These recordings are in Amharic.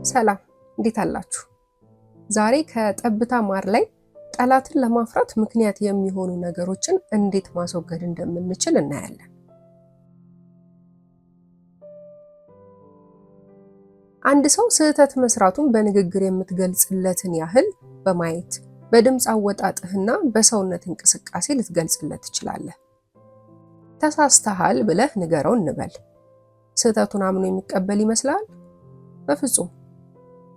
ሰላም እንዴት አላችሁ? ዛሬ ከጠብታ ማር ላይ ጠላትን ለማፍራት ምክንያት የሚሆኑ ነገሮችን እንዴት ማስወገድ እንደምንችል እናያለን። አንድ ሰው ስህተት መስራቱን በንግግር የምትገልጽለትን ያህል በማየት በድምፅ አወጣጥህና በሰውነት እንቅስቃሴ ልትገልጽለት ትችላለህ። ተሳስተሃል ብለህ ንገረው እንበል። ስህተቱን አምኖ የሚቀበል ይመስላል? በፍጹም።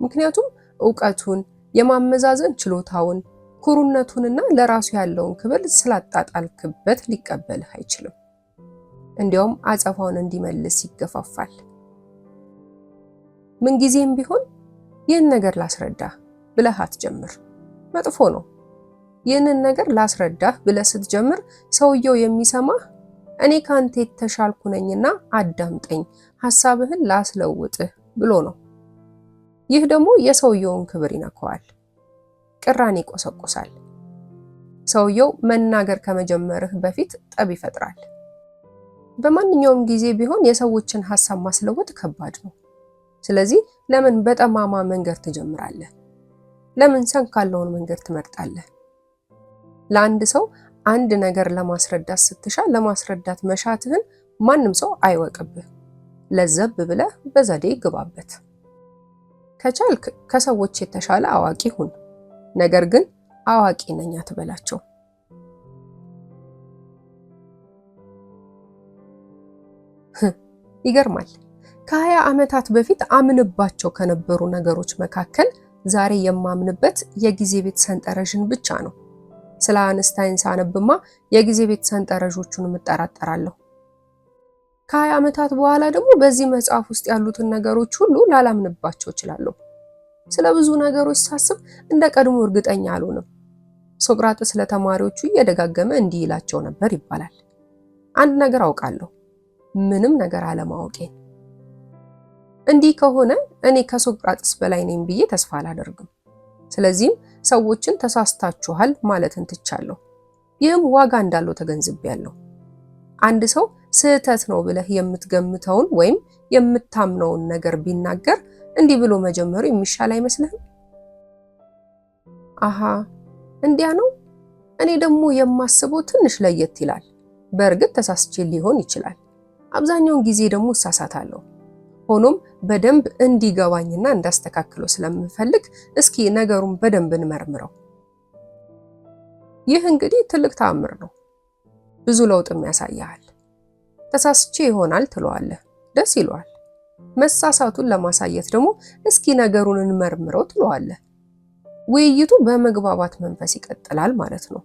ምክንያቱም ዕውቀቱን፣ የማመዛዘን ችሎታውን፣ ኩሩነቱንና ለራሱ ያለውን ክብር ስላጣጣልክበት ሊቀበልህ አይችልም። እንዲያውም አጸፋውን እንዲመልስ ይገፋፋል። ምንጊዜም ቢሆን ይህን ነገር ላስረዳህ ብለህ አትጀምር። መጥፎ ነው። ይህንን ነገር ላስረዳህ ብለህ ስትጀምር ሰውየው የሚሰማህ እኔ ካንተ የተሻልኩ ነኝና አዳምጠኝ፣ ሐሳብህን ላስለውጥህ ብሎ ነው። ይህ ደግሞ የሰውየውን ክብር ይነካዋል፣ ቅራኔ ይቆሰቁሳል። ሰውየው መናገር ከመጀመርህ በፊት ጠብ ይፈጥራል። በማንኛውም ጊዜ ቢሆን የሰዎችን ሐሳብ ማስለወጥ ከባድ ነው። ስለዚህ ለምን በጠማማ መንገድ ትጀምራለህ? ለምን ሰንካላውን መንገድ ትመርጣለህ? ለአንድ ሰው አንድ ነገር ለማስረዳት ስትሻ ለማስረዳት መሻትህን ማንም ሰው አይወቅብህ። ለዘብ ብለህ በዘዴ ግባበት። ከቻልክ ከሰዎች የተሻለ አዋቂ ሁን። ነገር ግን አዋቂ ነኝ አትበላቸው። ይገርማል። ከ20 ዓመታት በፊት አምንባቸው ከነበሩ ነገሮች መካከል ዛሬ የማምንበት የጊዜ ቤት ሰንጠረዥን ብቻ ነው። ስለ አንስታይን ሳነብማ የጊዜ ቤት ሰንጠረዦቹን እጠራጠራለሁ። ከ20 ዓመታት በኋላ ደግሞ በዚህ መጽሐፍ ውስጥ ያሉትን ነገሮች ሁሉ ላላምንባቸው እችላለሁ። ስለ ብዙ ነገሮች ሳስብ እንደ ቀድሞ እርግጠኛ አልሆንም። ሶቅራጥስ ለተማሪዎቹ እየደጋገመ እንዲህ ይላቸው ነበር ይባላል። አንድ ነገር አውቃለሁ፣ ምንም ነገር አለማወቄን። እንዲህ ከሆነ እኔ ከሶቅራጥስ በላይ ነኝ ብዬ ተስፋ አላደርግም። ስለዚህም ሰዎችን ተሳስታችኋል ማለትን ትቻለሁ። ይህም ዋጋ እንዳለው ተገንዝቤያለሁ። አንድ ሰው ስህተት ነው ብለህ የምትገምተውን ወይም የምታምነውን ነገር ቢናገር እንዲህ ብሎ መጀመሩ የሚሻል አይመስልህም? አሃ እንዲያ ነው። እኔ ደግሞ የማስበው ትንሽ ለየት ይላል። በእርግጥ ተሳስቼ ሊሆን ይችላል። አብዛኛውን ጊዜ ደግሞ እሳሳታለሁ። ሆኖም በደንብ እንዲገባኝና እንዳስተካክለው ስለምፈልግ እስኪ ነገሩን በደንብ እንመርምረው። ይህ እንግዲህ ትልቅ ተአምር ነው። ብዙ ለውጥም ያሳያል። ተሳስቼ ይሆናል ትለዋለህ፣ ደስ ይለዋል። መሳሳቱን ለማሳየት ደግሞ እስኪ ነገሩን እንመርምረው ትለዋለህ። ውይይቱ በመግባባት መንፈስ ይቀጥላል ማለት ነው።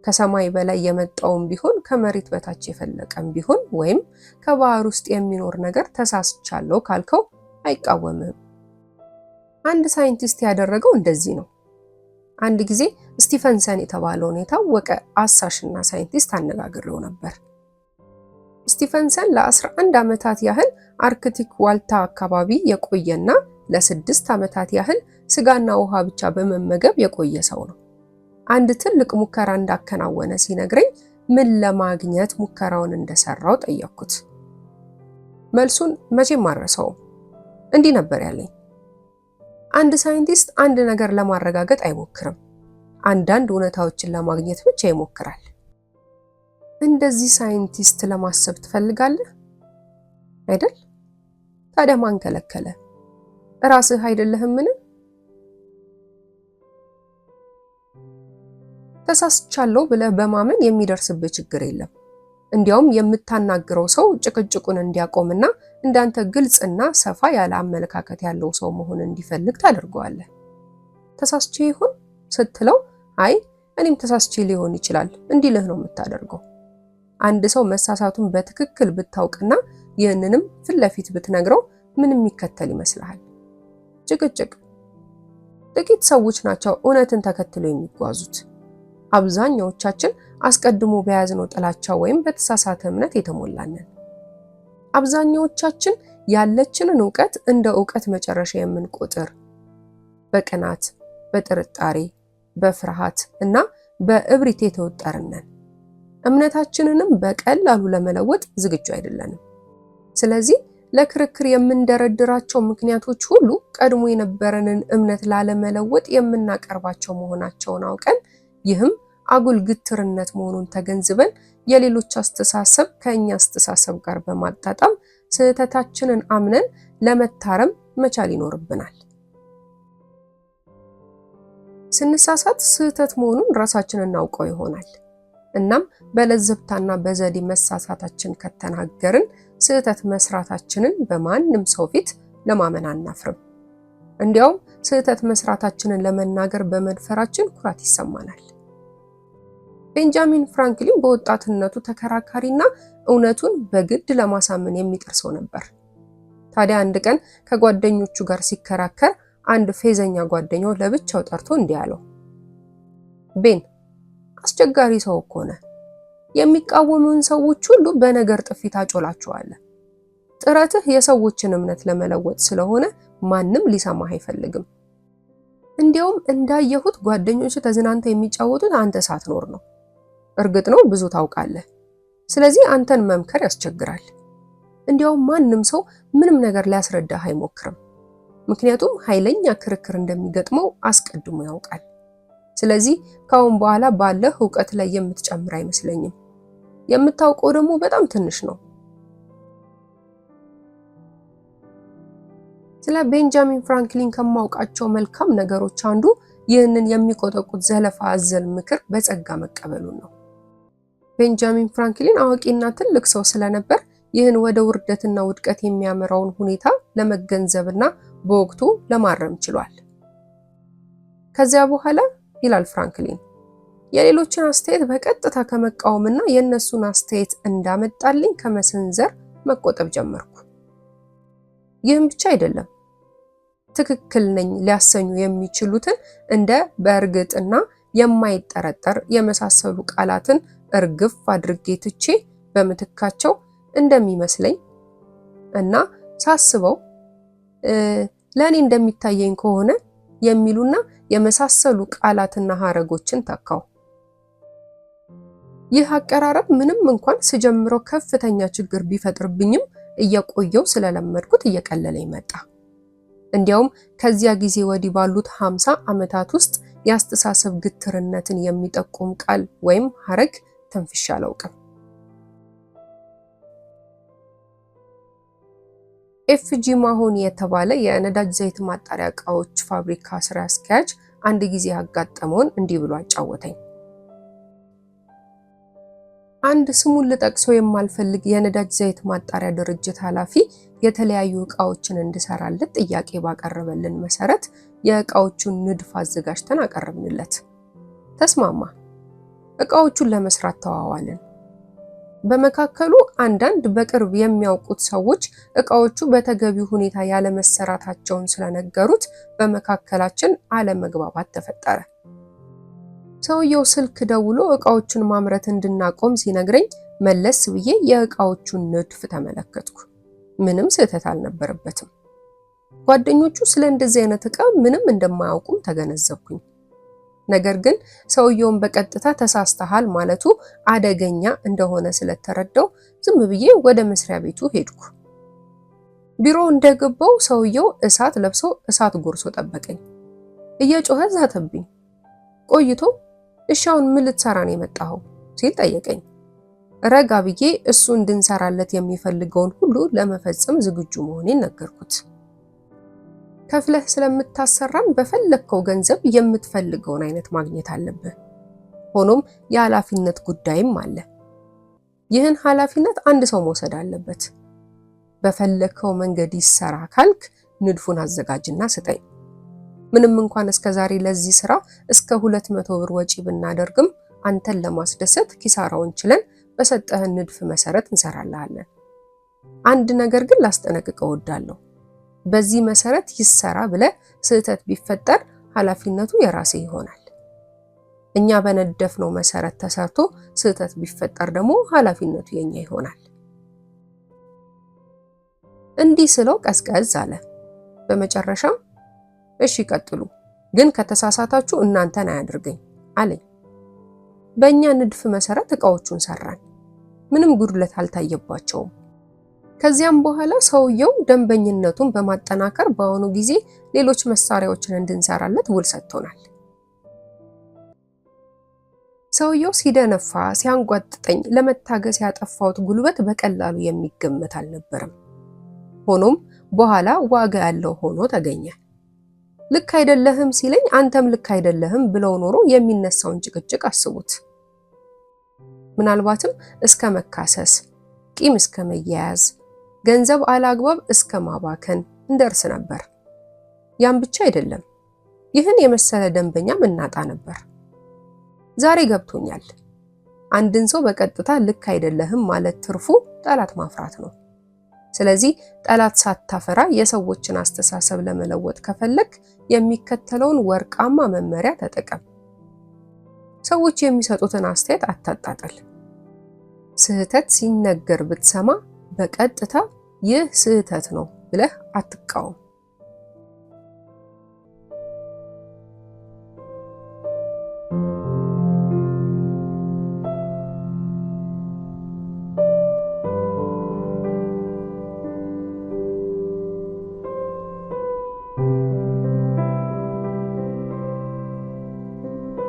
ከሰማይ በላይ የመጣውም ቢሆን ከመሬት በታች የፈለቀም ቢሆን ወይም ከባህር ውስጥ የሚኖር ነገር ተሳስቻለሁ ካልከው አይቃወምም። አንድ ሳይንቲስት ያደረገው እንደዚህ ነው። አንድ ጊዜ ስቲፈንሰን የተባለውን የታወቀ አሳሽና ሳይንቲስት አነጋግሬው ነበር። ስቲፈንሰን ለ11 ዓመታት ያህል አርክቲክ ዋልታ አካባቢ የቆየና ለ6 ዓመታት ያህል ስጋና ውሃ ብቻ በመመገብ የቆየ ሰው ነው። አንድ ትልቅ ሙከራ እንዳከናወነ ሲነግረኝ ምን ለማግኘት ሙከራውን እንደሰራው ጠየቅኩት። መልሱን መቼም አልረሳውም። እንዲህ ነበር ያለኝ። አንድ ሳይንቲስት አንድ ነገር ለማረጋገጥ አይሞክርም፣ አንዳንድ እውነታዎችን ለማግኘት ብቻ ይሞክራል። እንደዚህ ሳይንቲስት ለማሰብ ትፈልጋለህ አይደል? ታዲያ ማን ከለከለ? ራስህ አይደለህምን? ተሳስቻለሁ ብለህ በማመን የሚደርስብህ ችግር የለም። እንዲያውም የምታናግረው ሰው ጭቅጭቁን እንዲያቆምና እንዳንተ ግልጽና ሰፋ ያለ አመለካከት ያለው ሰው መሆን እንዲፈልግ ታደርገዋለህ። ተሳስቼ ይሆን ስትለው አይ እኔም ተሳስቼ ሊሆን ይችላል እንዲልህ ነው የምታደርገው። አንድ ሰው መሳሳቱን በትክክል ብታውቅና ይህንንም ፊት ለፊት ብትነግረው ምን የሚከተል ይመስልሃል? ጭቅጭቅ። ጥቂት ሰዎች ናቸው እውነትን ተከትለው የሚጓዙት። አብዛኛዎቻችን አስቀድሞ በያዝነው ጥላቻ ወይም በተሳሳተ እምነት የተሞላነን። አብዛኛዎቻችን ያለችንን ዕውቀት እንደ ዕውቀት መጨረሻ የምንቆጥር፣ በቅናት፣ በጥርጣሬ፣ በፍርሃት እና በእብሪት የተወጠርን ነን። እምነታችንንም በቀላሉ ለመለወጥ ዝግጁ አይደለንም። ስለዚህ ለክርክር የምንደረድራቸው ምክንያቶች ሁሉ ቀድሞ የነበረንን እምነት ላለመለወጥ የምናቀርባቸው መሆናቸውን አውቀን ይህም አጉል ግትርነት መሆኑን ተገንዝበን የሌሎች አስተሳሰብ ከኛ አስተሳሰብ ጋር በማጣጣም ስህተታችንን አምነን ለመታረም መቻል ይኖርብናል። ስንሳሳት ስህተት መሆኑን ራሳችንን እናውቀው ይሆናል። እናም በለዘብታና በዘዴ መሳሳታችን ከተናገርን ስህተት መስራታችንን በማንም ሰው ፊት ለማመን አናፍርም። እንዲያውም ስህተት መስራታችንን ለመናገር በመድፈራችን ኩራት ይሰማናል። ቤንጃሚን ፍራንክሊን በወጣትነቱ ተከራካሪና እውነቱን በግድ ለማሳመን የሚጥር ሰው ነበር። ታዲያ አንድ ቀን ከጓደኞቹ ጋር ሲከራከር አንድ ፌዘኛ ጓደኛው ለብቻው ጠርቶ እንዲህ አለው፣ ቤን አስቸጋሪ ሰው እኮ ነህ። የሚቃወሙን ሰዎች ሁሉ በነገር ጥፊ ታጮላቸዋለህ። ጥረትህ የሰዎችን እምነት ለመለወጥ ስለሆነ ማንም ሊሰማህ አይፈልግም። እንዲያውም እንዳየሁት ጓደኞቹ ተዝናንተው የሚጫወቱት አንተ ሳትኖር ነው። እርግጥ ነው ብዙ ታውቃለህ። ስለዚህ አንተን መምከር ያስቸግራል። እንዲያውም ማንም ሰው ምንም ነገር ሊያስረዳህ አይሞክርም። ምክንያቱም ኃይለኛ ክርክር እንደሚገጥመው አስቀድሞ ያውቃል። ስለዚህ ካሁን በኋላ ባለህ ዕውቀት ላይ የምትጨምር አይመስለኝም። የምታውቀው ደግሞ በጣም ትንሽ ነው። ስለ ቤንጃሚን ፍራንክሊን ከማውቃቸው መልካም ነገሮች አንዱ ይህንን የሚቆጠቁት ዘለፋ አዘል ምክር በጸጋ መቀበሉን ነው። ቤንጃሚን ፍራንክሊን አዋቂና ትልቅ ሰው ስለነበር ይህን ወደ ውርደትና ውድቀት የሚያመራውን ሁኔታ ለመገንዘብና በወቅቱ ለማረም ችሏል። ከዚያ በኋላ ይላል ፍራንክሊን፣ የሌሎችን አስተያየት በቀጥታ ከመቃወምና የእነሱን አስተያየት እንዳመጣልኝ ከመሰንዘር መቆጠብ ጀመርኩ። ይህም ብቻ አይደለም፣ ትክክል ነኝ ሊያሰኙ የሚችሉትን እንደ በእርግጥና የማይጠረጠር የመሳሰሉ ቃላትን እርግፍ አድርጌ ትቼ በምትካቸው እንደሚመስለኝ እና ሳስበው ለእኔ እንደሚታየኝ ከሆነ የሚሉና የመሳሰሉ ቃላትና ሐረጎችን ተካው። ይህ አቀራረብ ምንም እንኳን ስጀምረው ከፍተኛ ችግር ቢፈጥርብኝም እየቆየው ስለለመድኩት እየቀለለኝ መጣ። እንዲያውም ከዚያ ጊዜ ወዲህ ባሉት 50 ዓመታት ውስጥ የአስተሳሰብ ግትርነትን የሚጠቁም ቃል ወይም ሐረግ ተንፍሼ አላውቅም። ኤፍጂ ማሆኒ የተባለ የነዳጅ ዘይት ማጣሪያ ዕቃዎች ፋብሪካ ስራ አስኪያጅ አንድ ጊዜ ያጋጠመውን እንዲህ ብሎ አጫወተኝ። አንድ ስሙን ልጠቅሰው የማልፈልግ የነዳጅ ዘይት ማጣሪያ ድርጅት ኃላፊ የተለያዩ ዕቃዎችን እንድሰራለት ጥያቄ ባቀረበልን መሰረት የዕቃዎቹን ንድፍ አዘጋጅተን አቀረብንለት። ተስማማ። ዕቃዎቹን ለመስራት ተዋዋልን። በመካከሉ አንዳንድ በቅርብ የሚያውቁት ሰዎች ዕቃዎቹ በተገቢው ሁኔታ ያለመሰራታቸውን ስለነገሩት በመካከላችን አለመግባባት ተፈጠረ። ሰውየው ስልክ ደውሎ ዕቃዎቹን ማምረት እንድናቆም ሲነግረኝ መለስ ብዬ የዕቃዎቹን ንድፍ ተመለከትኩ። ምንም ስህተት አልነበረበትም። ጓደኞቹ ስለ እንደዚህ አይነት ዕቃ ምንም እንደማያውቁም ተገነዘብኩኝ። ነገር ግን ሰውየውን በቀጥታ ተሳስተሃል ማለቱ አደገኛ እንደሆነ ስለተረዳው ዝም ብዬ ወደ መስሪያ ቤቱ ሄድኩ። ቢሮ እንደገባው ሰውየው እሳት ለብሶ እሳት ጎርሶ ጠበቀኝ። እየጮኸ ዛተብኝ። ቆይቶ እሻውን ምን ልትሰራ ነው የመጣኸው ሲል ጠየቀኝ። ረጋ ብዬ እሱ እንድንሰራለት የሚፈልገውን ሁሉ ለመፈጸም ዝግጁ መሆኔን ነገርኩት። ከፍለህ ስለምታሰራን በፈለግከው ገንዘብ የምትፈልገውን አይነት ማግኘት አለብህ። ሆኖም የኃላፊነት ጉዳይም አለ። ይህን ኃላፊነት አንድ ሰው መውሰድ አለበት። በፈለግከው መንገድ ይሰራ ካልክ ንድፉን አዘጋጅና ስጠኝ። ምንም እንኳን እስከዛሬ ለዚህ ስራ እስከ 200 ብር ወጪ ብናደርግም አንተን ለማስደሰት ኪሳራውን ችለን በሰጠህን ንድፍ መሰረት እንሰራልሃለን። አንድ ነገር ግን ላስጠነቅቀው እወዳለሁ። በዚህ መሰረት ይሰራ ብለህ ስህተት ቢፈጠር ኃላፊነቱ የራሴ ይሆናል። እኛ በነደፍነው መሰረት ተሰርቶ ስህተት ቢፈጠር ደግሞ ኃላፊነቱ የኛ ይሆናል። እንዲህ ስለው ቀዝቀዝ አለ። በመጨረሻም እሺ ቀጥሉ፣ ግን ከተሳሳታችሁ እናንተን አያድርገኝ አለኝ። በእኛ ንድፍ መሰረት ዕቃዎቹን ሰራን። ምንም ጉድለት አልታየባቸውም። ከዚያም በኋላ ሰውየው ደንበኝነቱን በማጠናከር በአሁኑ ጊዜ ሌሎች መሳሪያዎችን እንድንሰራለት ውል ሰጥቶናል። ሰውየው ሲደነፋ ሲያንጓጥጠኝ ለመታገስ ያጠፋሁት ጉልበት በቀላሉ የሚገመት አልነበረም። ሆኖም በኋላ ዋጋ ያለው ሆኖ ተገኘ። ልክ አይደለህም ሲለኝ አንተም ልክ አይደለህም ብለው ኖሮ የሚነሳውን ጭቅጭቅ አስቡት። ምናልባትም እስከ መካሰስ፣ ቂም እስከ መያያዝ፣ ገንዘብ አላግባብ እስከ ማባከን እንደርስ ነበር። ያም ብቻ አይደለም፣ ይህን የመሰለ ደንበኛም እናጣ ነበር። ዛሬ ገብቶኛል። አንድን ሰው በቀጥታ ልክ አይደለህም ማለት ትርፉ ጠላት ማፍራት ነው። ስለዚህ ጠላት ሳታፈራ የሰዎችን አስተሳሰብ ለመለወጥ ከፈለክ የሚከተለውን ወርቃማ መመሪያ ተጠቀም። ሰዎች የሚሰጡትን አስተያየት አታጣጥል። ስህተት ሲነገር ብትሰማ በቀጥታ ይህ ስህተት ነው ብለህ አትቃወም።